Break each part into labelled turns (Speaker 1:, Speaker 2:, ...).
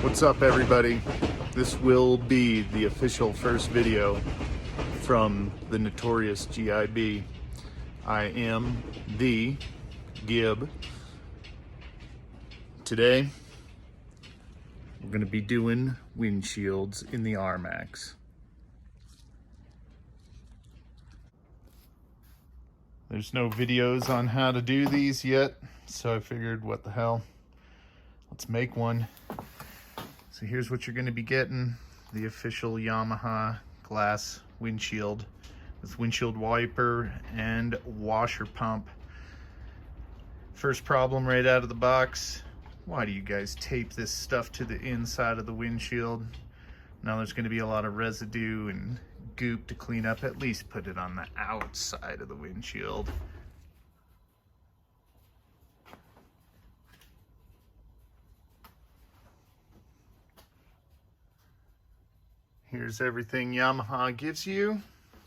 Speaker 1: What's up, everybody? This will be the official first video from the notorious GIB. I am the Gib. Today, we're going to be doing windshields in the RMAX. There's no videos on how to do these yet, so I figured, what the hell? Let's make one. So here's what you're going to be getting: the official Yamaha glass windshield with windshield wiper and washer pump. First problem right out of the box: why do you guys tape this stuff to the inside of the windshield? Now there's going to be a lot of residue and goop to clean up. At least put it on the outside of the windshield. Here's everything Yamaha gives you.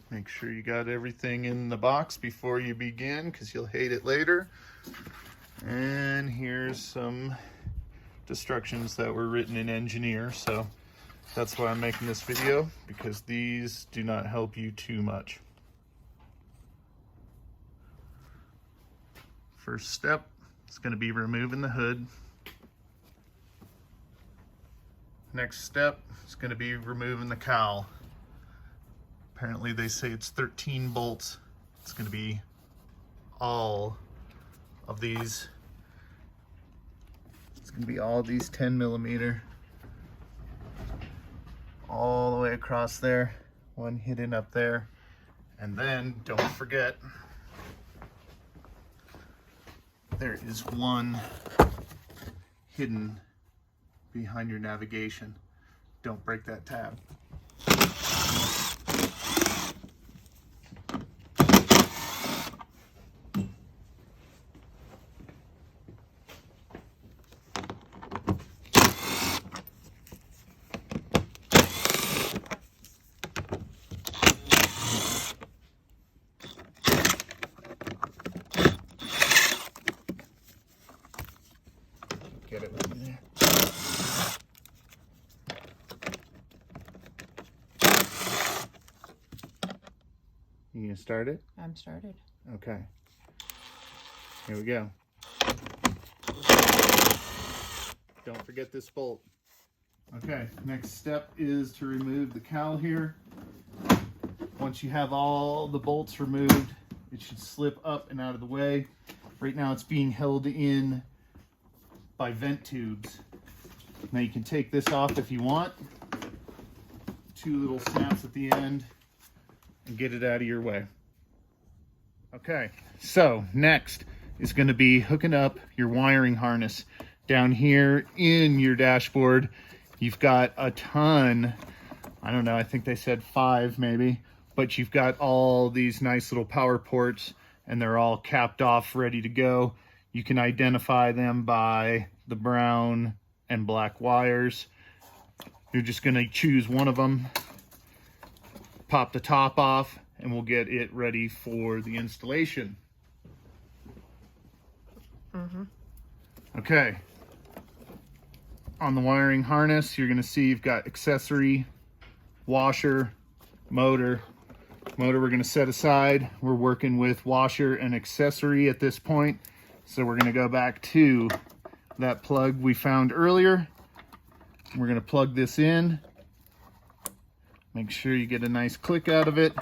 Speaker 1: Make sure you got everything in the box before you begin, because you'll hate it later. And here's some instructions that were written in Engineer, so that's why I'm making this video, because these do not help you too much. First step is going to be removing the hood. Next step is going to be removing the cowl. Apparently they say it's 13 bolts. It's going to be all of these. It's going to be all these 10mm. All the way across there. One hidden up there. And then don't forget, there is one hidden behind your navigation. Don't break that tab. Get it right in there. You gonna start it?
Speaker 2: I'm started.
Speaker 1: Okay. Here we go. Don't forget this bolt. Okay, next step is to remove the cowl here. Once you have all the bolts removed, it should slip up and out of the way. Right now it's being held in by vent tubes. Now you can take this off if you want. Two little snaps at the end and get it out of your way. Okay, so next is going to be hooking up your wiring harness. Down here in your dashboard, you've got a ton, I don't know, I think they said 5 maybe, but you've got all these nice little power ports, and they're all capped off, ready to go. You can identify them by the brown and black wires. You're just going to choose one of them, pop the top off, and we'll get it ready for the installation. Okay. On the wiring harness, you're going to see you've got accessory, washer, motor. Motor we're going to set aside. We're working with washer and accessory at this point. So we're going to go back to that plug we found earlier. We're going to plug this in. Make sure you get a nice click out of it.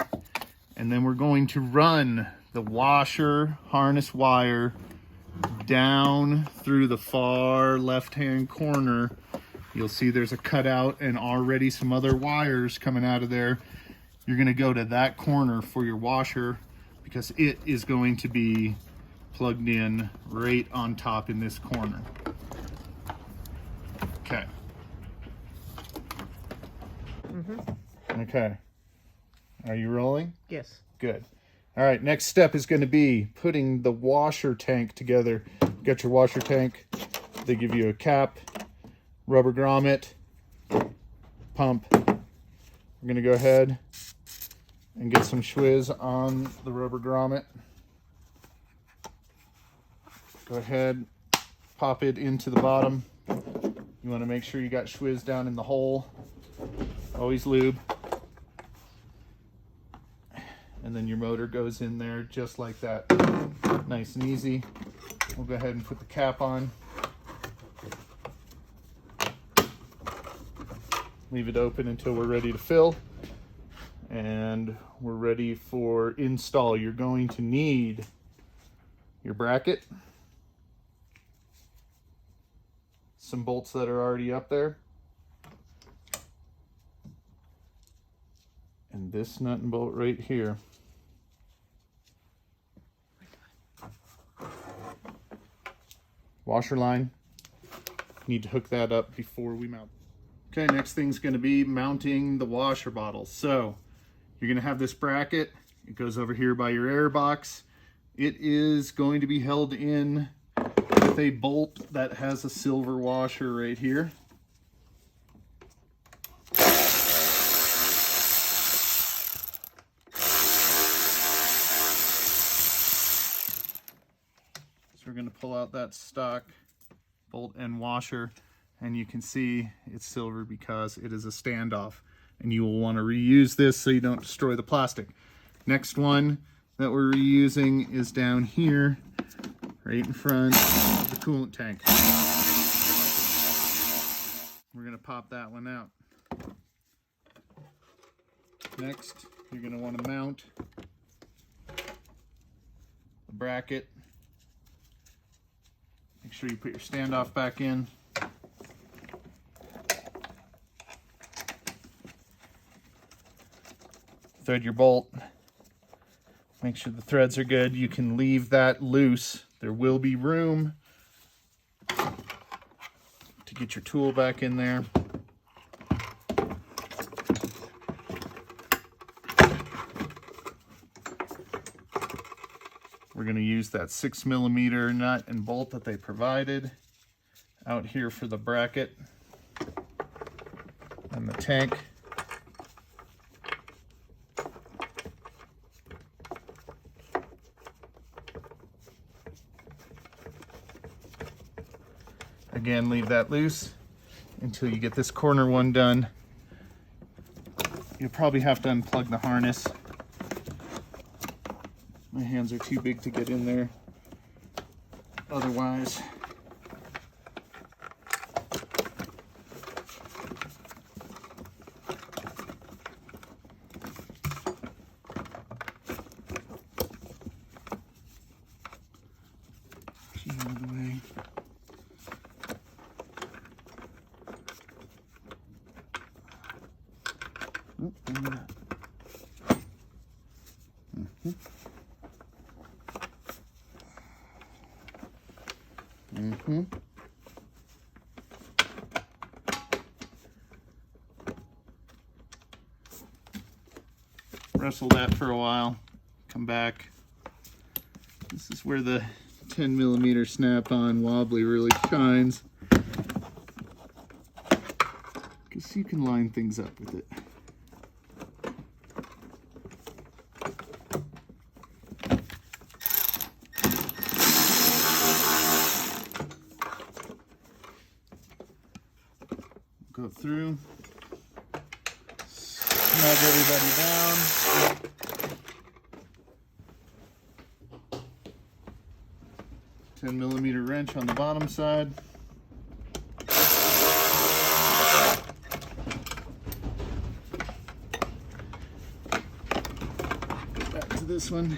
Speaker 1: And then we're going to run the washer harness wire down through the far left-hand corner. You'll see there's a cutout and already some other wires coming out of there. You're going to go to that corner for your washer, because it is going to be plugged in right on top in this corner. Okay. Okay. Are you rolling?
Speaker 2: Yes.
Speaker 1: Good. All right, next step is going to be putting the washer tank together. Get your washer tank. They give you a cap, rubber grommet, pump. We're going to go ahead and get some schwizz on the rubber grommet. Go ahead, pop it into the bottom. You want to make sure you got schwizz down in the hole. Always lube. And then your motor goes in there just like that. Nice and easy. We'll go ahead and put the cap on. Leave it open until we're ready to fill. And we're ready for install. You're going to need your bracket, some bolts that are already up there, and this nut and bolt right here. Washer line. Need to hook that up before we mount. Okay, next thing's going to be mounting the washer bottles. So you're going to have this bracket. It goes over here by your air box. It is going to be held in with a bolt that has a silver washer right here. So we're going to pull out that stock bolt and washer, and you can see it's silver because it is a standoff, and you will want to reuse this so you don't destroy the plastic. Next one that we're reusing is down here, right in front of the coolant tank. We're going to pop that one out. Next, you're going to want to mount the bracket. Make sure you put your standoff back in. Thread your bolt. Make sure the threads are good. You can leave that loose. There will be room to get your tool back in there. We're going to use that 6mm nut and bolt that they provided out here for the bracket and the tank. Again, leave that loose until you get this corner one done. You'll probably have to unplug the harness. My hands are too big to get in there otherwise. Out of the way. Wrestle that for a while, come back. This is where the 10mm snap-on wobbly really shines, because you can line things up with it. Go through, snug everybody down. 10mm wrench on the bottom side. Back to this one.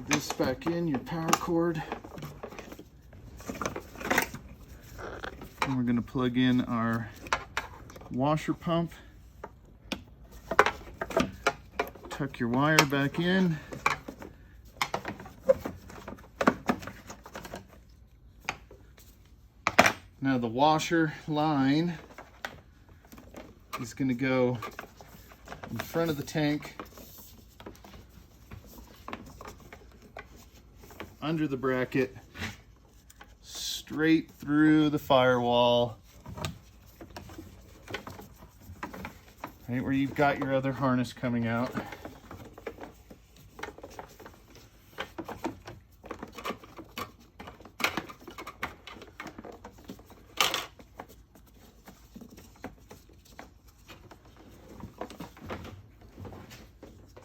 Speaker 1: This back in your power cord, and we're going to plug in our washer pump. Tuck your wire back in. Now the washer line is going to go in front of the tank, under the bracket, straight through the firewall, right where you've got your other harness coming out.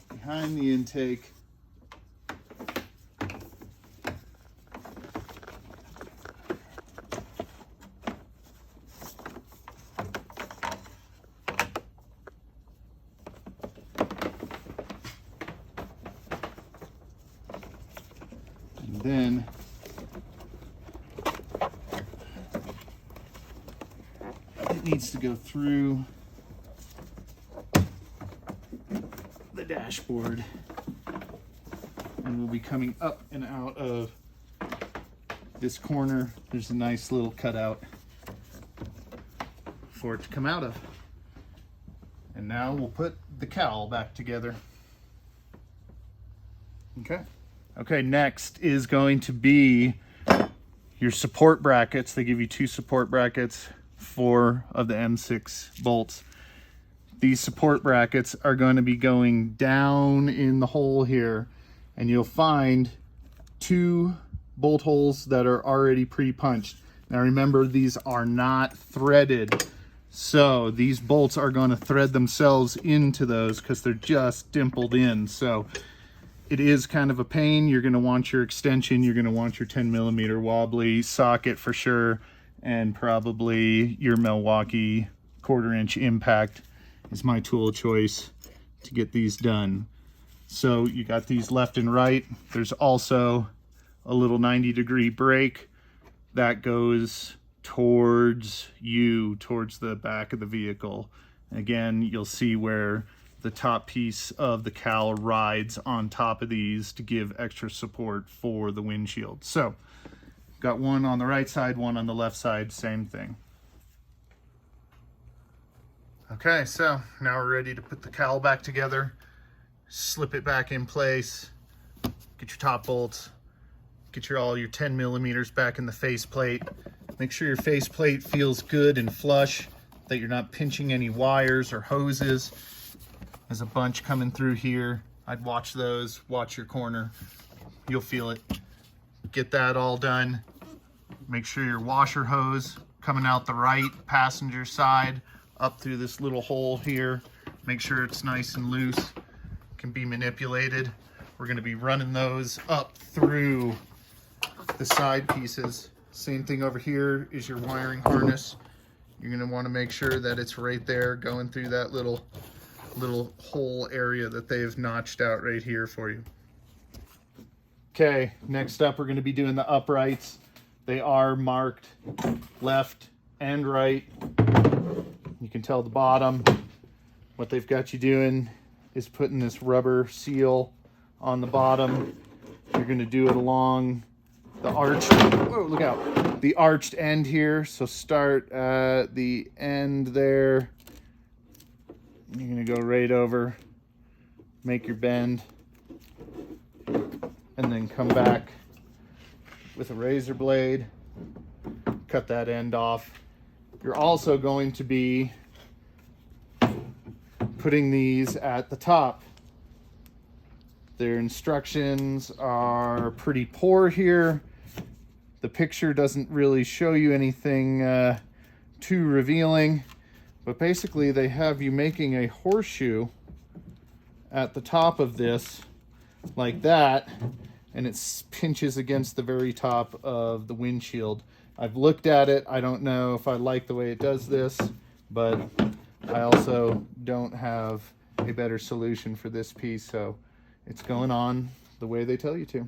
Speaker 1: Behind the intake. And then it needs to go through the dashboard, and we'll be coming up and out of this corner. There's a nice little cutout for it to come out of. And now we'll put the cowl back together. Okay, next is going to be your support brackets. They give you 2 support brackets, 4 of the M6 bolts. These support brackets are going to be going down in the hole here, and you'll find 2 bolt holes that are already pre-punched. Now remember, these are not threaded, so these bolts are going to thread themselves into those because they're just dimpled in. So it is kind of a pain. You're going to want your extension, you're going to want your 10mm wobbly socket for sure, and probably your Milwaukee 1/4" impact is my tool of choice to get these done. So you got these left and right. There's also a little 90-degree break that goes towards you, towards the back of the vehicle. Again, you'll see where the top piece of the cowl rides on top of these to give extra support for the windshield. So got one on the right side, one on the left side, same thing. Okay, so now we're ready to put the cowl back together, slip it back in place, get your top bolts, get all your 10mm back in the faceplate. Make sure your faceplate feels good and flush, that you're not pinching any wires or hoses. There's a bunch coming through here. I'd watch those, watch your corner. You'll feel it. Get that all done. Make sure your washer hose coming out the right passenger side, up through this little hole here. Make sure it's nice and loose, can be manipulated. We're gonna be running those up through the side pieces. Same thing over here is your wiring harness. You're gonna wanna make sure that it's right there going through that little hole area that they've notched out right here for you. Okay, next up we're gonna be doing the uprights. They are marked left and right. You can tell the bottom. What they've got you doing is putting this rubber seal on the bottom. You're gonna do it along the arched, whoa, look out, the arched end here. So start at the end there. You're gonna go right over, make your bend, and then come back with a razor blade, cut that end off. You're also going to be putting these at the top. Their instructions are pretty poor here. The picture doesn't really show you anything too revealing, but basically they have you making a horseshoe at the top of this like that, and it pinches against the very top of the windshield. I've looked at it. I don't know if I like the way it does this, but I also don't have a better solution for this piece, so it's going on the way they tell you to.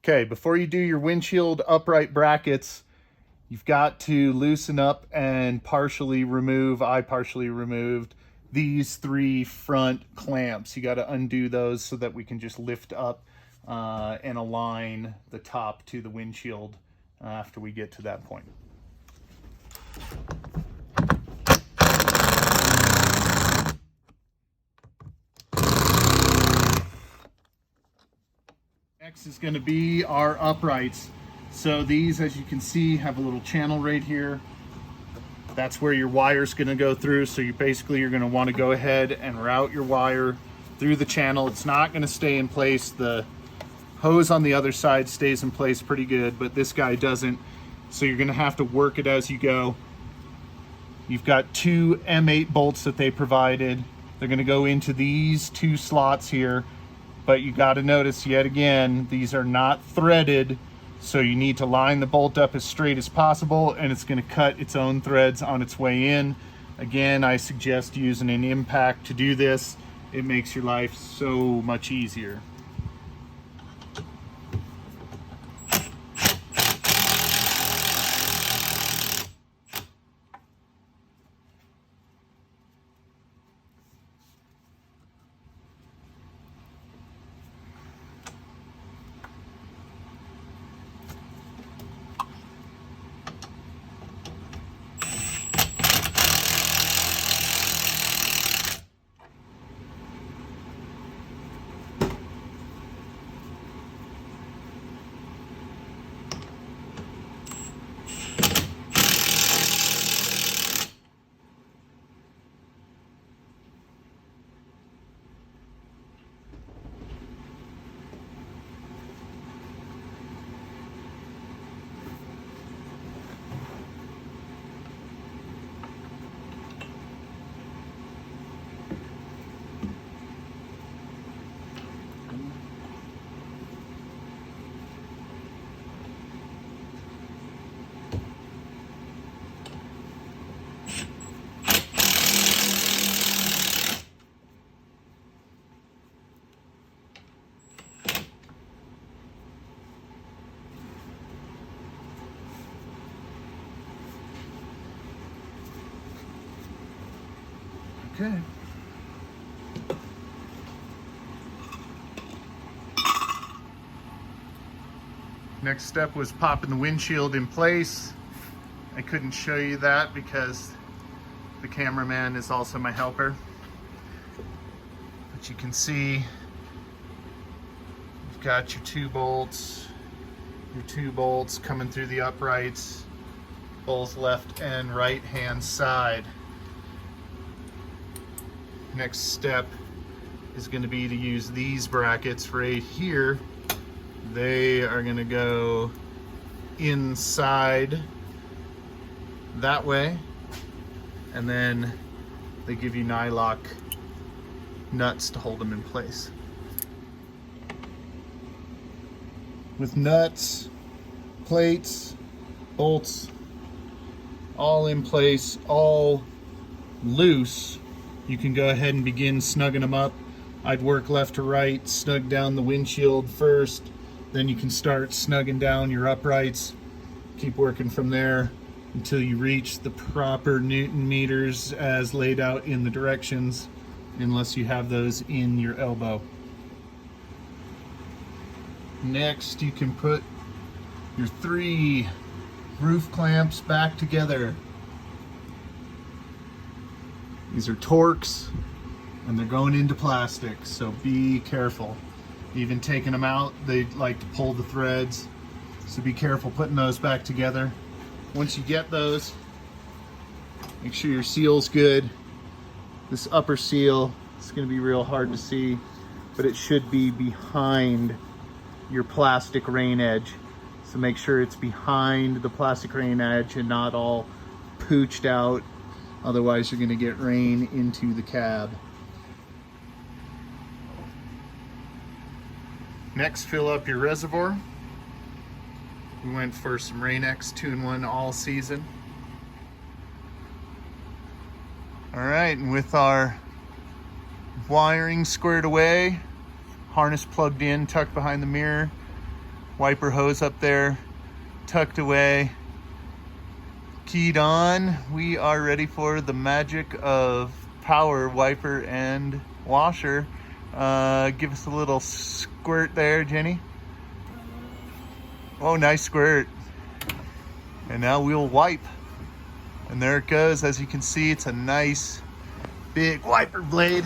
Speaker 1: Okay, before you do your windshield upright brackets, you've got to loosen up and partially remove, I partially removed these 3 front clamps. You got to undo those so that we can just lift up and align the top to the windshield after we get to that point. Next is going to be our uprights. So these, as you can see, have a little channel right here. That's where your wire's going to go through. So you're going to want to go ahead and route your wire through the channel. It's not going to stay in place. The hose on the other side stays in place pretty good, but this guy doesn't. So you're going to have to work it as you go. You've got 2 M8 bolts that they provided. They're going to go into these 2 slots here, but you got to notice yet again, these are not threaded. So you need to line the bolt up as straight as possible, and it's going to cut its own threads on its way in. Again, I suggest using an impact to do this. It makes your life so much easier. Okay. Next step was popping the windshield in place. I couldn't show you that because the cameraman is also my helper. But you can see you've got your 2 bolts coming through the uprights, both left and right hand side. Next step is going to be to use these brackets right here. They are going to go inside that way, and then they give you nylock nuts to hold them in place. With nuts, plates, bolts all in place, all loose, you can go ahead and begin snugging them up. I'd work left to right, snug down the windshield first, then you can start snugging down your uprights. Keep working from there until you reach the proper Newton meters as laid out in the directions, unless you have those in your elbow. Next, you can put your 3 roof clamps back together. These are Torx, and they're going into plastic, so be careful. Even taking them out, they like to pull the threads, so be careful putting those back together. Once you get those, make sure your seal's good. This upper seal, it's going to be real hard to see, but it should be behind your plastic rain edge. So make sure it's behind the plastic rain edge and not all pooched out. Otherwise you're going to get rain into the cab. Next, fill up your reservoir. We went for some RMAX 2-in-1 all season. All right, and with our wiring squared away, harness plugged in, tucked behind the mirror, wiper hose up there, tucked away, keyed on, we are ready for the magic of power, wiper and washer. Give us a little squirt there, Jenny. Oh, nice squirt. And now we'll wipe. And there it goes. As you can see, it's a nice big wiper blade.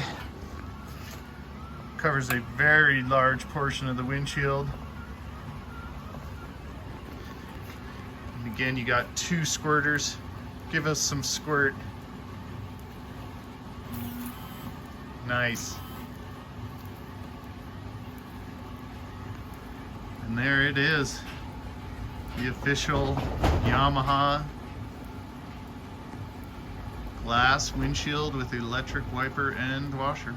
Speaker 1: Covers a very large portion of the windshield. again, you got 2 squirters. Give us some squirt. Nice. And there it is. The official Yamaha glass windshield with electric wiper and washer.